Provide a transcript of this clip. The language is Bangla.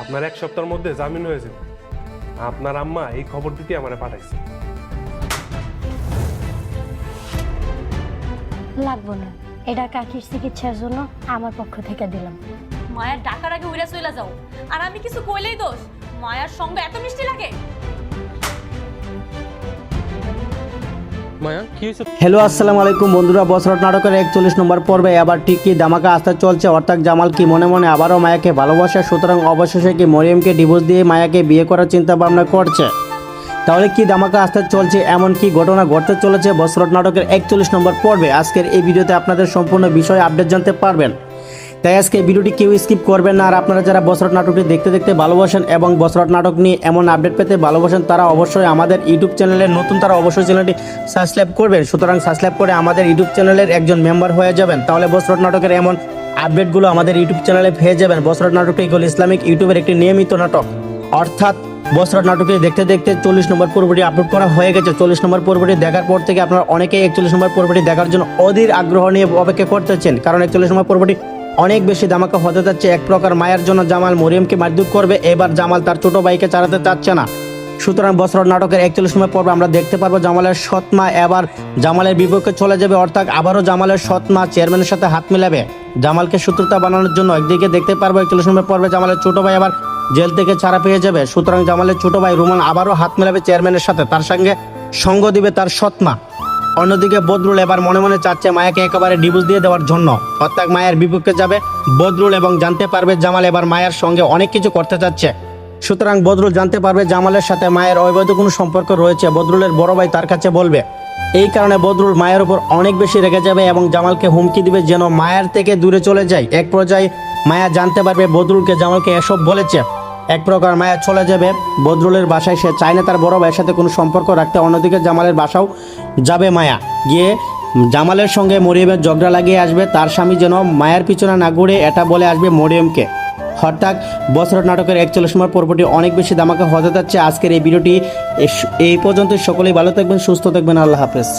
আপনার 1 সপ্তাহের মধ্যে জামিন হয়ে যাবে। আপনার আম্মা এই খবর দিতে আমারে পাঠাইছে। লাগবো না, এটা কাকির চিকিৎসার জন্য আমার পক্ষ থেকে দিলাম। মায়ার ডাকার আগে উইরা চইলা যাও, আর আমি কিছু কইলেই দোষ। মায়ার সঙ্গে এত মিষ্টি লাগে? মায়া কি হয়েছে? হ্যালো আসসালামু আলাইকুম বন্ধুরা, বছরত নাটকের 41 নম্বর পর্বে আবার ঠিক কি ধামাকা আসতে চলছে। অর্থাৎ জামাল কি মনে মনে আবারও মায়াকে ভালোবাসে, সুতরাং অবশেষে কি মরিয়মকে ডিভোর্স দিয়ে মায়াকে বিয়ে করার চিন্তা ভাবনা করছে। তাহলে কি ধামাকা আসতে চলছে, এমন কি ঘটনা ঘটতে চলেছে বছরত নাটকের 41 নম্বর পর্বে। আজকের এই ভিডিওতে আপনাদের সম্পূর্ণ বিষয় আপডেট জানতে পারবেন, তাই আজকে ভিডিওটি কেউ স্কিপ করবেন না। আর আপনারা যারা বছরত নাটকটি দেখতে দেখতে ভালোবাসেন এবং বছরত নাটক নিয়ে এমন আপডেট পেতে ভালোবাসেন, তারা অবশ্যই আমাদের ইউটিউব চ্যানেলে নতুন, তারা অবশ্যই চ্যানেলটি সাবস্ক্রাইব করবেন। সুতরাং সাবস্ক্রাইব করে আমাদের ইউটিউব চ্যানেলের একজন মেম্বার হয়ে যাবেন, তাহলে বছরত নাটকের এমন আপডেটগুলো আমাদের ইউটিউব চ্যানেলে পেয়ে যাবেন। বছরত নাটকটি ইকুয়াল ইসলামিক ইউটিউবের একটি নিয়মিত নাটক। অর্থাৎ বছরত নাটকটি দেখতে দেখতে 40 নম্বর পর্বটি আপলোড করা হয়ে গেছে। 40 নম্বর পর্বটি দেখার পর থেকে আপনারা অনেকেই 41 নম্বর পর্বটি দেখার জন্য অধীর আগ্রহ নিয়ে অপেক্ষা করতেছেন, কারণ 41 নম্বর পর্বটি অনেক বেশি ধামাকা হতে যাচ্ছে। এক প্রকার মায়ের জন্য জামাল মরিয়মকে মারধর করবে, এবার জামাল তার ছোট ভাইকে চালাতে চাচ্ছে না। সুতরাং বছরত নাটকের 41 নম্বর পর্বে আমরা দেখতে পারবো জামালের সৎমা এবার জামালের বিপক্ষে চলে যাবে। অর্থাৎ আবারও জামালের সৎমা চেয়ারম্যানের সাথে হাত মিলাবে জামালকে শত্রুতা বানানোর জন্য। একদিকে দেখতে পারবো 41 নম্বর পর্বে জামালের ছোট ভাই আবার জেল থেকে ছাড়া পেয়ে যাবে। সুতরাং জামালের ছোট ভাই রুমান আবারও হাত মেলাবে চেয়ারম্যানের সাথে, তার সঙ্গে সঙ্গ দিবে তার সৎমা। অন্যদিকে বদরুল এবার মনে মনে চাচ্ছে মায়াকে একেবারে ডিভোর্স দিয়ে দেওয়ার জন্য। অর্থাৎ মায়ের বিপক্ষে যাবে বদরুল এবং জানতে পারবে জামাল এবার মায়ের সঙ্গে অনেক কিছু করতে চাচ্ছে। সুতরাং বদরুল জানতে পারবে জামালের সাথে মায়ের অবৈধ কোনো সম্পর্ক রয়েছে, বদরুলের বড় ভাই তার কাছে বলবে। এই কারণে বদরুল মায়ের উপর অনেক বেশি রেগে যাবে এবং জামালকে হুমকি দিবে যেন মায়ের থেকে দূরে চলে যায়। এক পর্যায়ে মায়া জানতে পারবে বদরুলকে জামালকে এসব বলেছে। এক প্রকার মায়া চলে যাবে বদরুলের বাসায়, সে চায় না তার বড় ভাইয়ের সাথে কোনো সম্পর্ক রাখতে। অন্যদিকে জামালের বাসাও যাবে মায়া, গিয়ে জামালের সঙ্গে মরিয়মের ঝগড়া লাগিয়ে আসবে। তার স্বামী যেন মায়ের পিছনে না ঘুরে এটা বলে আসবে মরিয়মকে। অর্থাৎ বছরত নাটকের 41 নম্বর পর্বটি অনেক বেশি ধামাকা হতে যাচ্ছে। আজকের এই ভিডিওটি এই পর্যন্ত। সকলেই ভালো থাকবেন, সুস্থ থাকবেন, আল্লাহ হাফেজ।